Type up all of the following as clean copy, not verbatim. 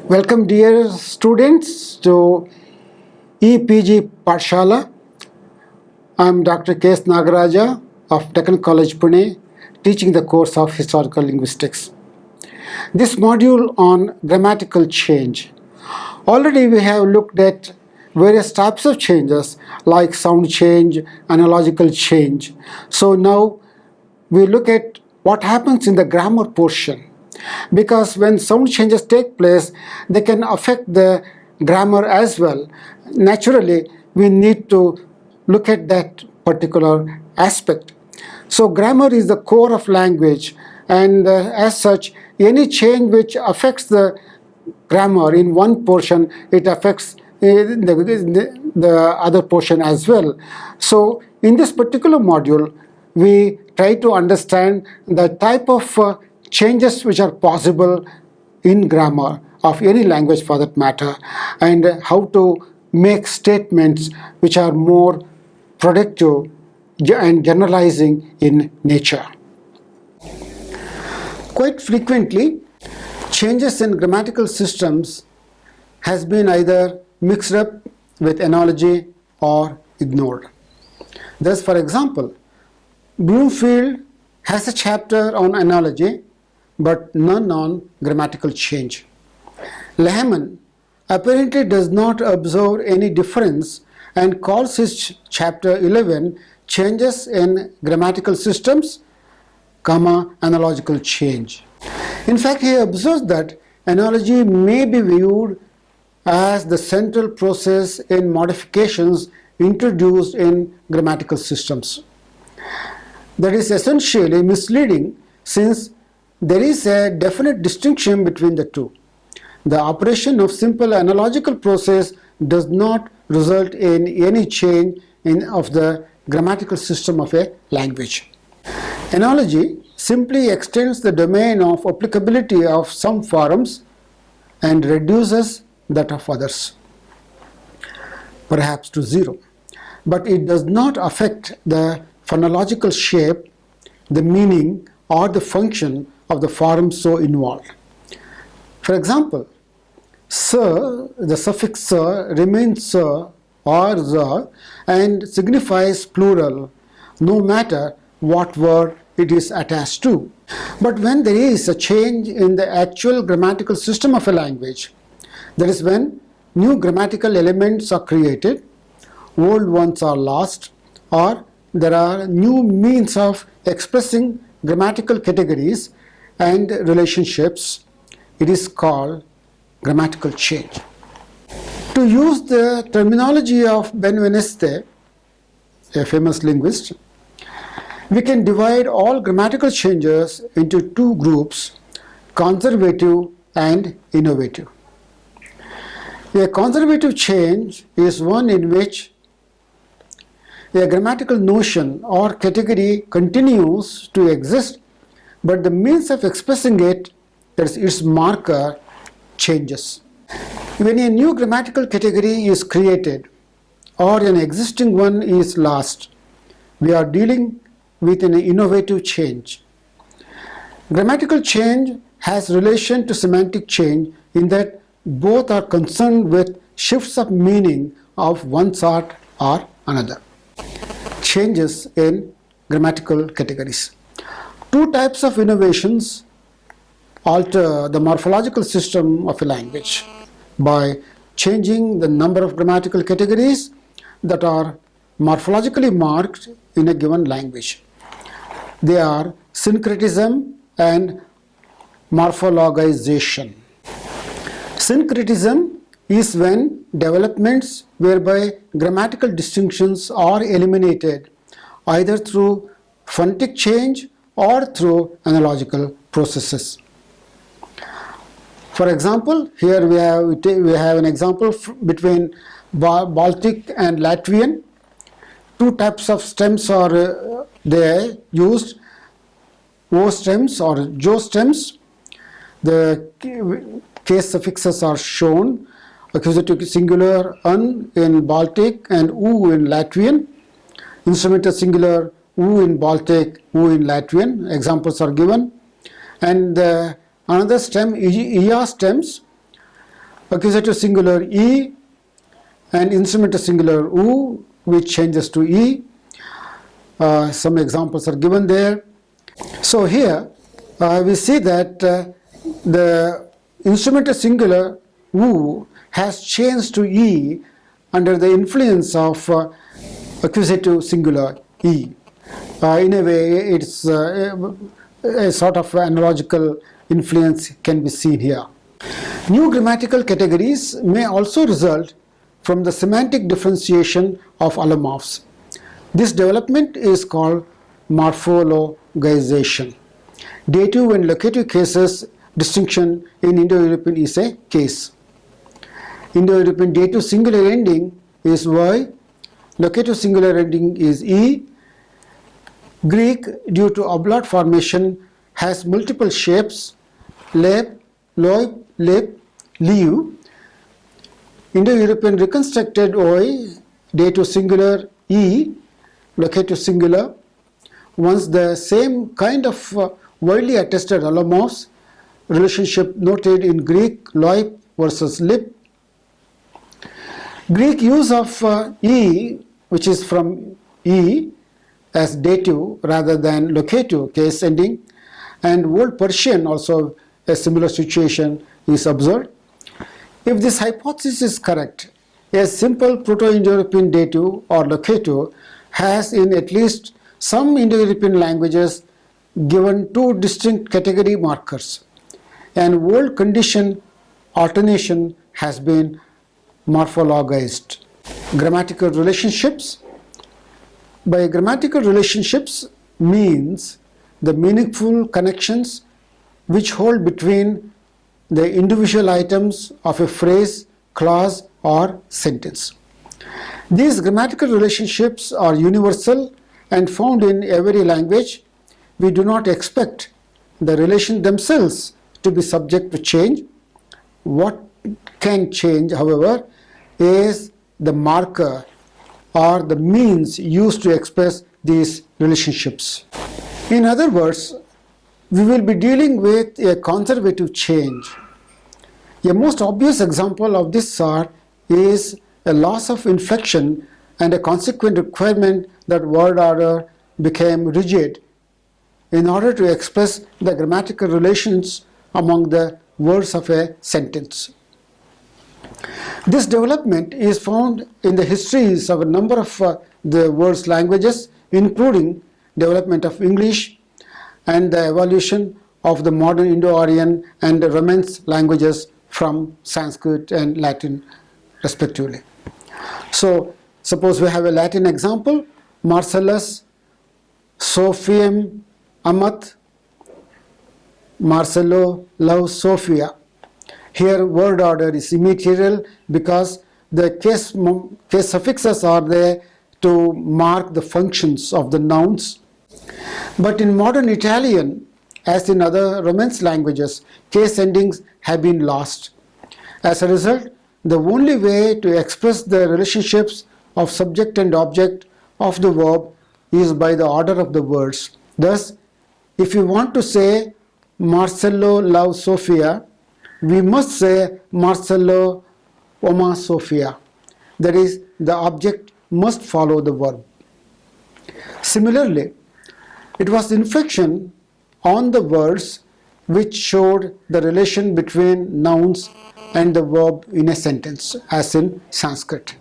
Welcome dear students to EPG Pathshala. I am Dr. K.S. Nagaraja of Deccan College Pune, teaching the course of Historical Linguistics. This module on grammatical change. Already we have looked at various types of changes like sound change, analogical change. So now we look at what happens in the grammar portion. Because when sound changes take place, they can affect the grammar as well. Naturally, we need to look at that particular aspect. So grammar is the core of language, and as such, any change which affects the grammar in one portion, it affects the other portion as well. So in this particular module, we try to understand the type of changes which are possible in grammar of any language for that matter, and how to make statements which are more productive and generalizing in nature. Quite frequently, changes in grammatical systems has been either mixed up with analogy or ignored. Thus, for example, Bloomfield has a chapter on analogy but none on grammatical change. Lehman apparently does not observe any difference and calls his chapter 11 changes in grammatical systems, analogical change. In fact, he observes that analogy may be viewed as the central process in modifications introduced in grammatical systems. That is essentially misleading, since there is a definite distinction between the two. The operation of simple analogical process does not result in any change of the grammatical system of a language. Analogy simply extends the domain of applicability of some forms and reduces that of others, perhaps to zero. But it does not affect the phonological shape, the meaning, or the function of the forms so involved. For example, sir, the suffix sir remains sir or the and signifies plural no matter what word it is attached to. But when there is a change in the actual grammatical system of a language, that is when new grammatical elements are created, old ones are lost, or there are new means of expressing grammatical categories and relationships, it is called grammatical change. To use the terminology of Benveniste, a famous linguist, we can divide all grammatical changes into two groups, conservative and innovative. A conservative change is one in which a grammatical notion or category continues to exist, but the means of expressing it, that is its marker, changes. When a new grammatical category is created or an existing one is lost, we are dealing with an innovative change. Grammatical change has relation to semantic change in that both are concerned with shifts of meaning of one sort or another. Changes in grammatical categories. Two types of innovations alter the morphological system of a language by changing the number of grammatical categories that are morphologically marked in a given language. They are syncretism and morphologization. Syncretism is when developments whereby grammatical distinctions are eliminated either through phonetic change or through analogical processes. For example, here we have an example between Baltic and Latvian. Two types of stems are there used, O stems or Jo stems. The case suffixes are shown, accusative singular un in Baltic and U in Latvian, instrumental singular U in Baltic, U in Latvian. Examples are given. And another stem, Iya stems, accusative singular E and instrumental singular U, which changes to E. Some examples are given there. So here we see that the instrumental singular U has changed to E under the influence of accusative singular E. In a way, it's a sort of analogical influence can be seen here. New grammatical categories may also result from the semantic differentiation of allomorphs. This development is called morphologization. Dative and locative cases distinction in Indo-European is a case. Indo-European dative singular ending is Y, locative singular ending is E. Greek, due to oblate formation, has multiple shapes: lep, loip, lip, liu. Indo-European reconstructed OI, dative singular E, locative singular. Once the same kind of widely attested allomorphs relationship noted in Greek loip versus lip. Greek use of E, which is from E as dative rather than locative case ending, and Old Persian also a similar situation is observed. If this hypothesis is correct, a simple Proto-Indo-European dative or locative has in at least some Indo-European languages given two distinct category markers. An old condition alternation has been morphologized. Grammatical relationships. By grammatical relationships means the meaningful connections which hold between the individual items of a phrase, clause, or sentence. These grammatical relationships are universal and found in every language. We do not expect the relations themselves to be subject to change. What can change, however, is the marker or the means used to express these relationships. In other words, we will be dealing with a conservative change. A most obvious example of this sort is a loss of inflection and a consequent requirement that word order became rigid in order to express the grammatical relations among the words of a sentence. This development is found in the histories of a number of the world's languages, including development of English and the evolution of the modern Indo-Aryan and the Romance languages from Sanskrit and Latin respectively. So suppose we have a Latin example: Marcellus, Sophiam, Amat, Marcello loves Sophia. Here word order is immaterial because the case suffixes are there to mark the functions of the nouns. But in modern Italian, as in other Romance languages, case endings have been lost. As a result, the only way to express the relationships of subject and object of the verb is by the order of the words. Thus, if you want to say Marcello loves Sophia, we must say Marcello ama Sophia. That is, the object must follow the verb. Similarly, it was inflection on the words which showed the relation between nouns and the verb in a sentence, as in Sanskrit.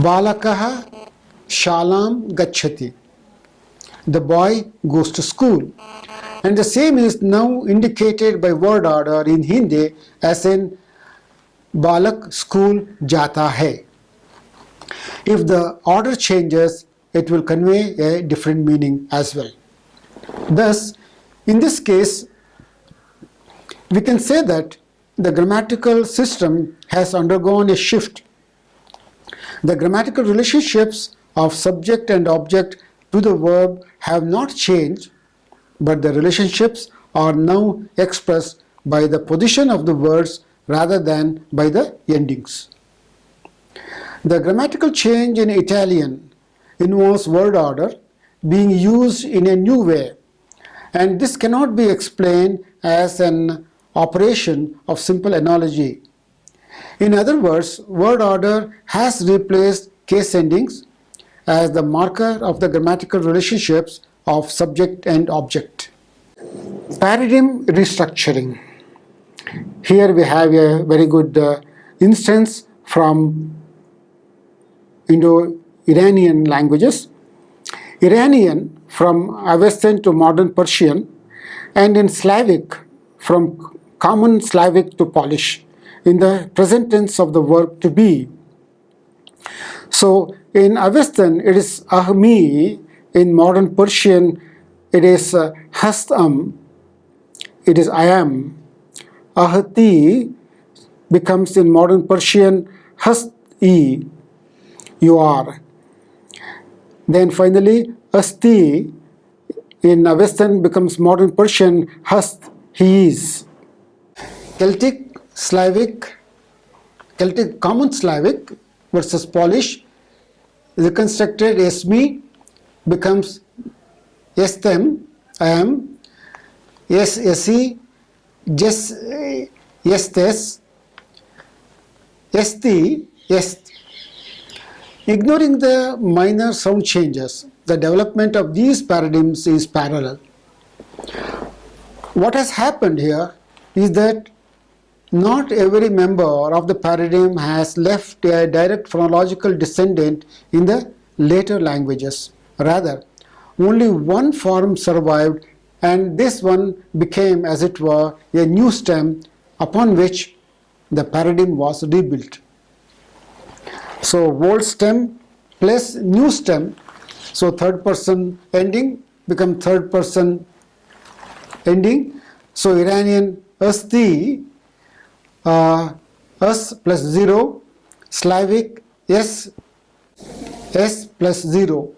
Balakaha shalam gacchati. The boy goes to school. And the same is now indicated by word order in Hindi, as in Balak school jata hai. If the order changes, it will convey a different meaning as well. Thus, in this case, we can say that the grammatical system has undergone a shift. The grammatical relationships of subject and object to the verb have not changed, but the relationships are now expressed by the position of the words rather than by the endings. The grammatical change in Italian involves word order being used in a new way, and this cannot be explained as an operation of simple analogy. In other words, word order has replaced case endings as the marker of the grammatical relationships of subject and object. Paradigm restructuring. Here we have a very good instance from Indo-Iranian languages. Iranian from Avestan to modern Persian, and in Slavic from common Slavic to Polish in the present tense of the verb to be. So in Avestan it is ahmi, in modern Persian it is hastam, it is I am. Ahati becomes in modern Persian hast-i, you are. Then finally asti in Avestan becomes modern Persian hast, he is. Celtic common Slavic versus Polish, reconstructed esmi becomes estem, I am, esi, estes, esti, est. Ignoring the minor sound changes, the development of these paradigms is parallel. What has happened here is that not every member of the paradigm has left a direct phonological descendant in the later languages. Rather, only one form survived, and this one became, as it were, a new stem upon which the paradigm was rebuilt. So old stem plus new stem, so third person ending become third person ending. So Iranian asti, us plus 0, Slavic s plus 0.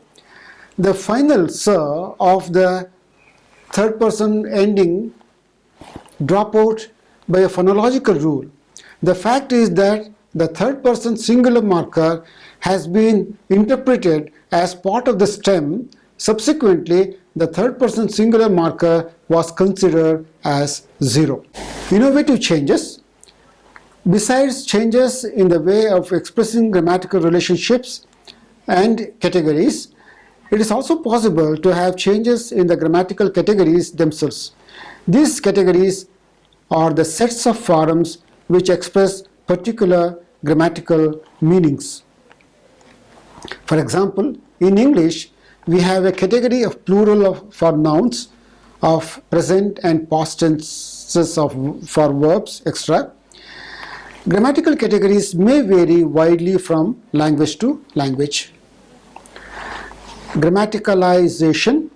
The final sir of the third person ending drop out by a phonological rule. The fact is that the third person singular marker has been interpreted as part of the stem. Subsequently, the third person singular marker was considered as 0. Innovative changes. Besides changes in the way of expressing grammatical relationships and categories, it is also possible to have changes in the grammatical categories themselves. These categories are the sets of forms which express particular grammatical meanings. For example, in English, we have a category of plural for nouns, of present and past tenses for verbs, etc. Grammatical categories may vary widely from language to language. Grammaticalization.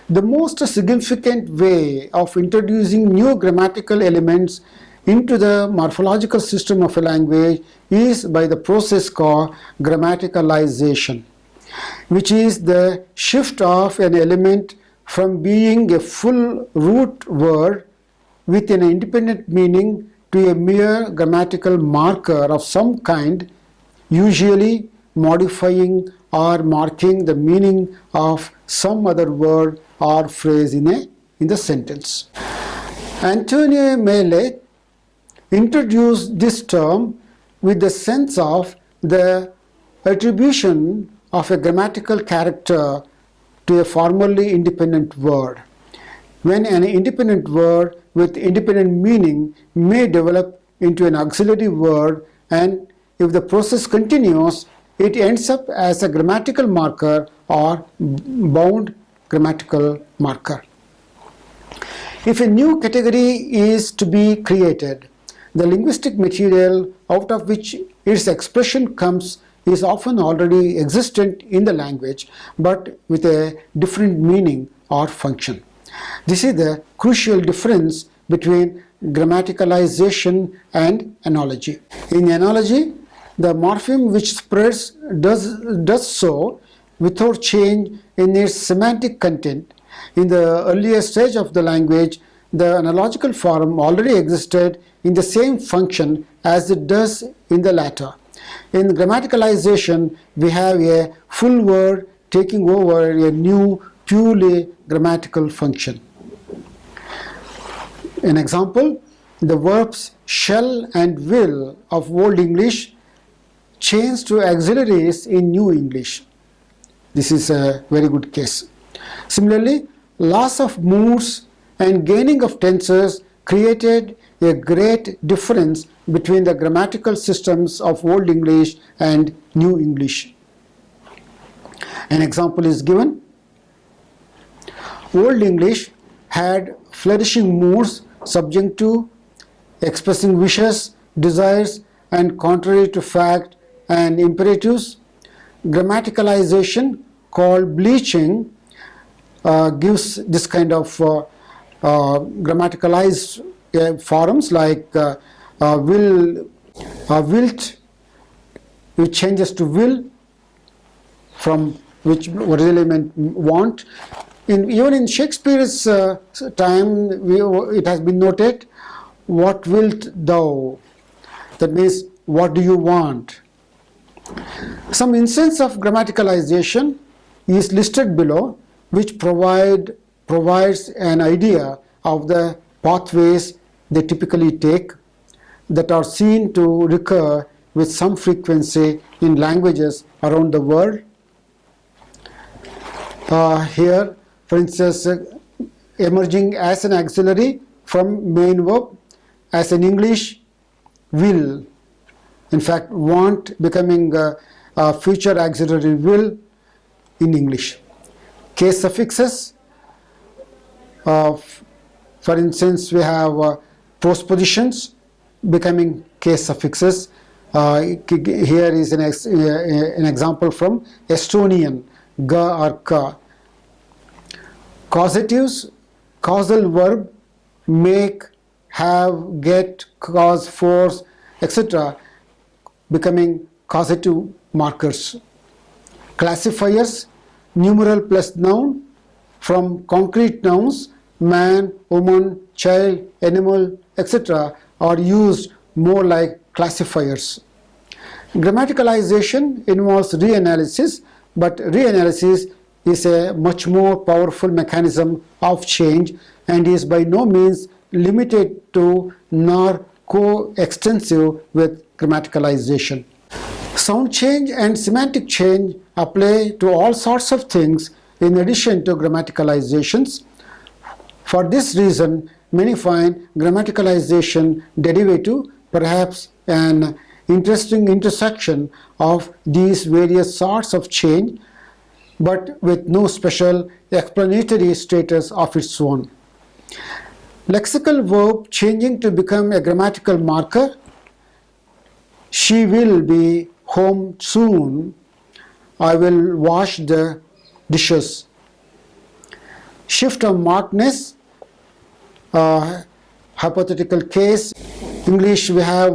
The most significant way of introducing new grammatical elements into the morphological system of a language is by the process called grammaticalization, which is the shift of an element from being a full root word with an independent meaning to a mere grammatical marker of some kind, usually modifying or marking the meaning of some other word or phrase in the sentence. Antonio Mele introduced this term with the sense of the attribution of a grammatical character to a formally independent word, when an independent word with independent meaning may develop into an auxiliary word, and if the process continues, it ends up as a grammatical marker or bound grammatical marker. If a new category is to be created, the linguistic material out of which its expression comes is often already existent in the language, but with a different meaning or function. This is the crucial difference between grammaticalization and analogy. In analogy, the morpheme which spreads does so without change in its semantic content. In the earlier stage of the language, the analogical form already existed in the same function as it does in the latter. In grammaticalization, we have a full word taking over a new purely grammatical function. An example, the verbs shall and will of Old English change to auxiliaries in New English. This is a very good case. Similarly, loss of moods and gaining of tenses created a great difference between the grammatical systems of Old English and New English. An example is given. Old English had flourishing moods subject to expressing wishes, desires, and contrary to fact and imperatives. Grammaticalization, called bleaching, gives this kind of grammaticalized forms like wilt, which changes to will from which originally meant want. Even in Shakespeare's time, it has been noted, what wilt thou? That means, what do you want? Some instance of grammaticalization is listed below, which provides an idea of the pathways they typically take that are seen to recur with some frequency in languages around the world. Here, for instance, emerging as an auxiliary from main verb, as in English, will. In fact, want becoming a future auxiliary will in English. Case suffixes, for instance, we have postpositions becoming case suffixes. Here is an example from Estonian, ga or ka. Causatives, causal verb, make, have, get, cause, force, etc. becoming causative markers. Classifiers, numeral plus noun, from concrete nouns, man, woman, child, animal, etc. are used more like classifiers. Grammaticalization involves reanalysis, but reanalysis is a much more powerful mechanism of change and is by no means limited to nor co-extensive with grammaticalization. Sound change and semantic change apply to all sorts of things in addition to grammaticalizations. For this reason, many find grammaticalization derivative perhaps an interesting intersection of these various sorts of change, but with no special explanatory status of its own. Lexical verb changing to become a grammatical marker. She will be home soon. I will wash the dishes. Shift of markedness, hypothetical case. English we have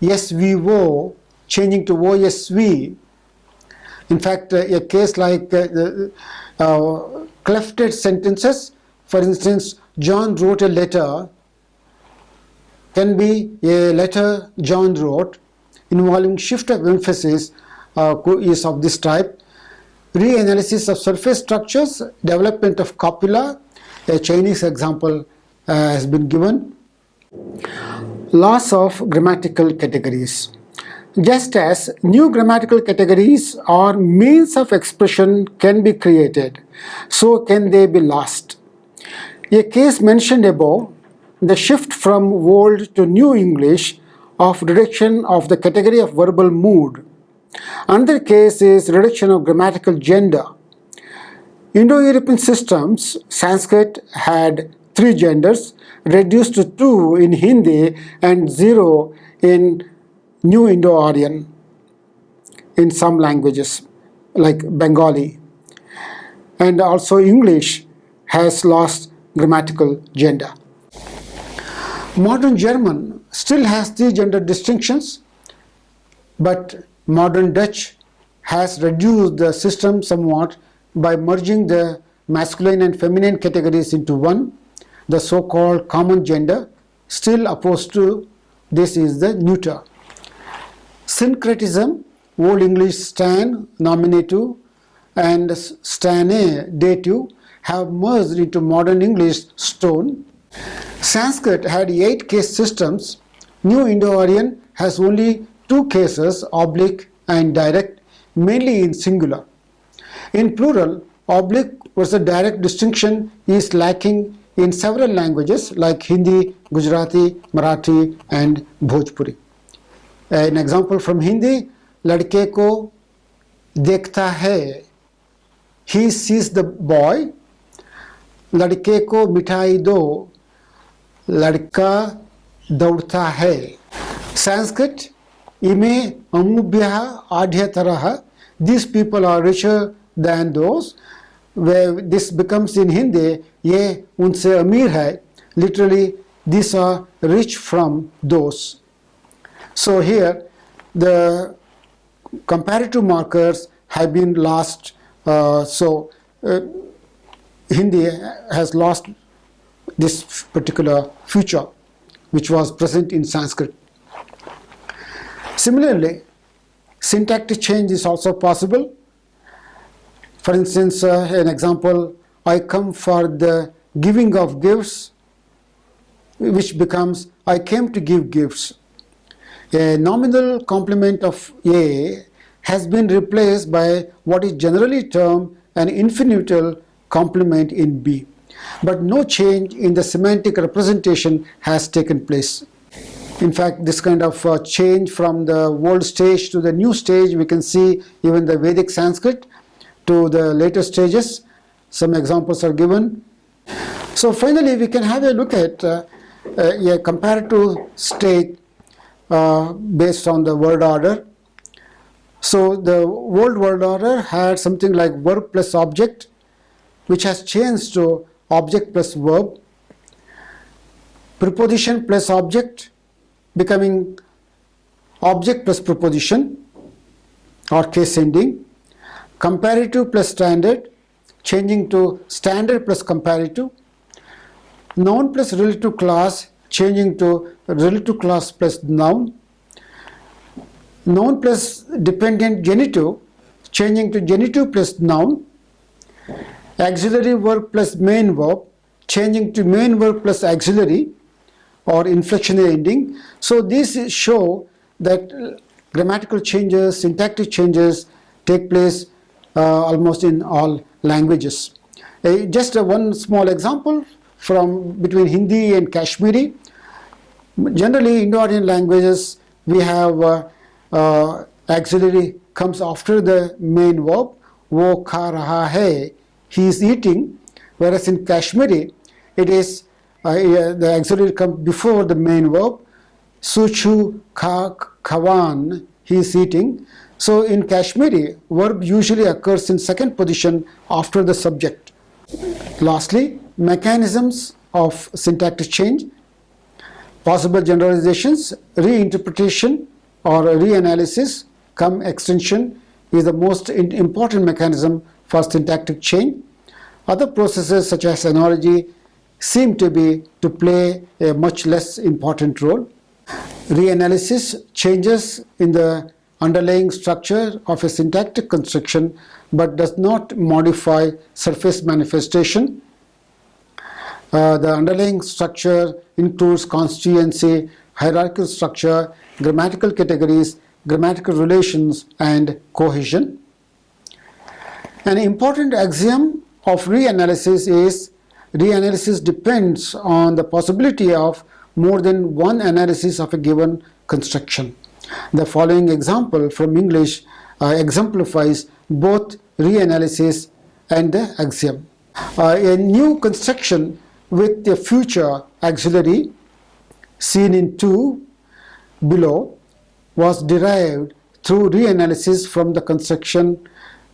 SVO changing to OSV. In fact, a case like clefted sentences, for instance, John wrote a letter, can be a letter John wrote, involving shift of emphasis is of this type. Reanalysis of surface structures, development of copula, a Chinese example has been given. Loss of grammatical categories. Just as new grammatical categories or means of expression can be created, so can they be lost. A case mentioned above, the shift from Old to New English of reduction of the category of verbal mood. Another case is reduction of grammatical gender. Indo-European systems, Sanskrit had 3 genders, reduced to 2 in Hindi and 0 in New Indo-Aryan in some languages like Bengali. And also English has lost grammatical gender. Modern German still has 3 gender distinctions, but modern Dutch has reduced the system somewhat by merging the masculine and feminine categories into one, the so-called common gender. Still opposed to this is the neuter. Syncretism, Old English stan, nominative, and stane, dative, have merged into modern English stone. Sanskrit had 8 case systems. New Indo-Aryan has only 2 cases, oblique and direct, mainly in singular. In plural, oblique versus direct distinction is lacking in several languages like Hindi, Gujarati, Marathi and Bhojpuri. An example from Hindi, ladke ko dekhta hai, he sees the boy. ladke ko mithai do, ladka daudta hai. Sanskrit, ime amubhyah adhyatarah, these people are richer than those. Where this becomes in Hindi, ye unse amir hai, literally these are rich from those. So here the comparative markers have been lost, Hindi has lost this particular feature which was present in Sanskrit. Similarly, syntactic change is also possible. For instance, an example, I come for the giving of gifts, which becomes I came to give gifts. A nominal complement of A has been replaced by what is generally termed an infinital complement in B. But no change in the semantic representation has taken place. In fact, this kind of change from the old stage to the new stage, we can see even the Vedic Sanskrit to the later stages. Some examples are given. So finally, we can have a look at a comparative state based on the word order. So the old word order had something like verb plus object, which has changed to object plus verb, preposition plus object becoming object plus preposition or case ending, comparative plus standard changing to standard plus comparative, noun plus relative class changing to relative class plus noun, noun plus dependent genitive changing to genitive plus noun, auxiliary verb plus main verb changing to main verb plus auxiliary or inflectional ending. So these show that grammatical changes, syntactic changes take place almost in all languages. Just one small example from between Hindi and Kashmiri. Generally, Indo-Aryan languages, we have auxiliary comes after the main verb. Wo kha raha hai, he is eating. Whereas in Kashmiri, it is the auxiliary comes before the main verb. Suchu kha khawan, he is eating. So in Kashmiri, verb usually occurs in second position after the subject. Lastly, mechanisms of syntactic change, possible generalizations, reinterpretation or reanalysis, cum extension is the most important mechanism for syntactic change. Other processes such as analogy seem to play a much less important role. Reanalysis changes in the underlying structure of a syntactic construction but does not modify surface manifestation. The underlying structure includes constituency, hierarchical structure, grammatical categories, grammatical relations, and cohesion. An important axiom of reanalysis is reanalysis depends on the possibility of more than one analysis of a given construction. The following example from English exemplifies both reanalysis and the axiom. A new construction with a future auxiliary seen in 2 below was derived through reanalysis from the construction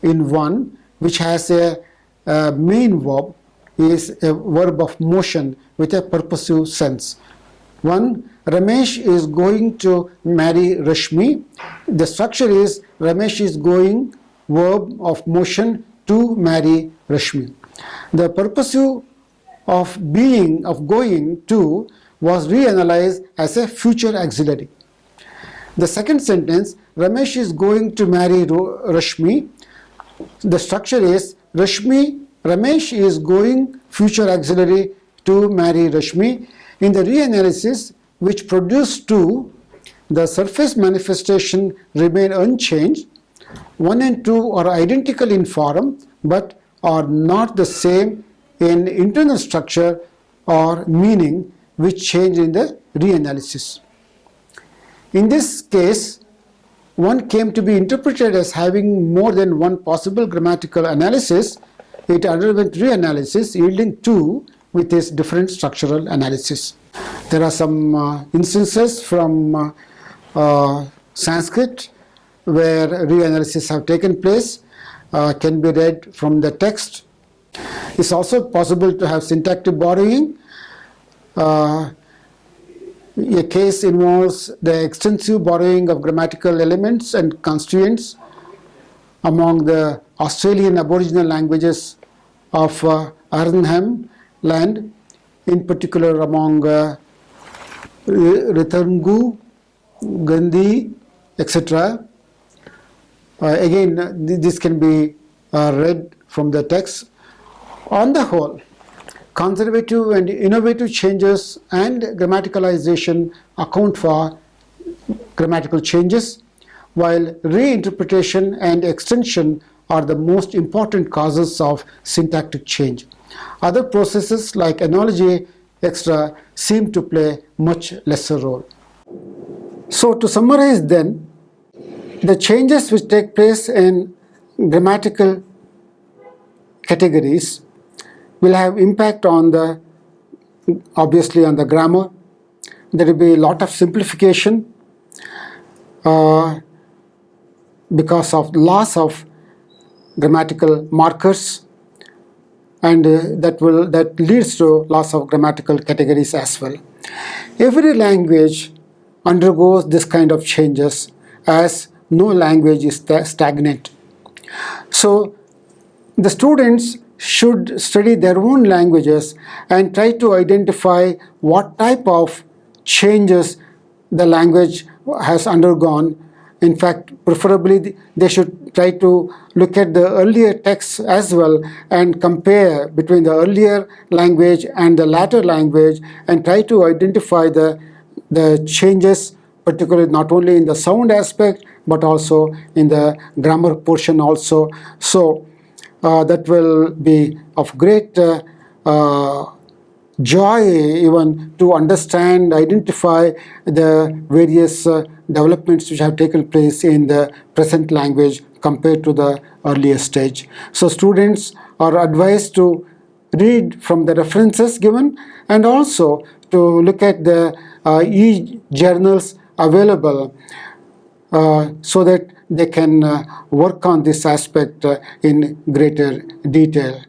in 1, which has a main verb, is a verb of motion with a purposive sense. 1. Ramesh is going to marry Rashmi. The structure is Ramesh is going, verb of motion, to marry Rashmi. The purposive of being, of going to, was reanalyzed as a future auxiliary. The second sentence, Ramesh is going to marry Rashmi. The structure is Ramesh is going, future auxiliary, to marry Rashmi. In the reanalysis, which produced 2, the surface manifestation remain unchanged. 1 and 2 are identical in form but are not the same in internal structure or meaning, which change in the reanalysis. In this case, 1 came to be interpreted as having more than one possible grammatical analysis. It underwent reanalysis, yielding 2 with its different structural analysis. There are some instances from Sanskrit where reanalysis have taken place, can be read from the text. It's also possible to have syntactic borrowing. A case involves the extensive borrowing of grammatical elements and constituents among the Australian Aboriginal languages of Arnhem Land, in particular among Ritharngu, Gandhi, etc. Again, this can be read from the text. On the whole, conservative and innovative changes and grammaticalization account for grammatical changes, while reinterpretation and extension are the most important causes of syntactic change. Other processes like analogy, etc., seem to play much lesser role. So to summarize then, the changes which take place in grammatical categories will have impact on the, obviously on the grammar. There will be a lot of simplification because of loss of grammatical markers, and that leads to loss of grammatical categories as well. Every language undergoes this kind of changes, as no language is stagnant. So the students should study their own languages and try to identify what type of changes the language has undergone. In fact, preferably they should try to look at the earlier texts as well and compare between the earlier language and the latter language and try to identify the changes, particularly not only in the sound aspect but also in the grammar portion also. So that will be of great joy even to understand, identify the various developments which have taken place in the present language compared to the earlier stage. So students are advised to read from the references given and also to look at the e-journals available so that they can work on this aspect in greater detail.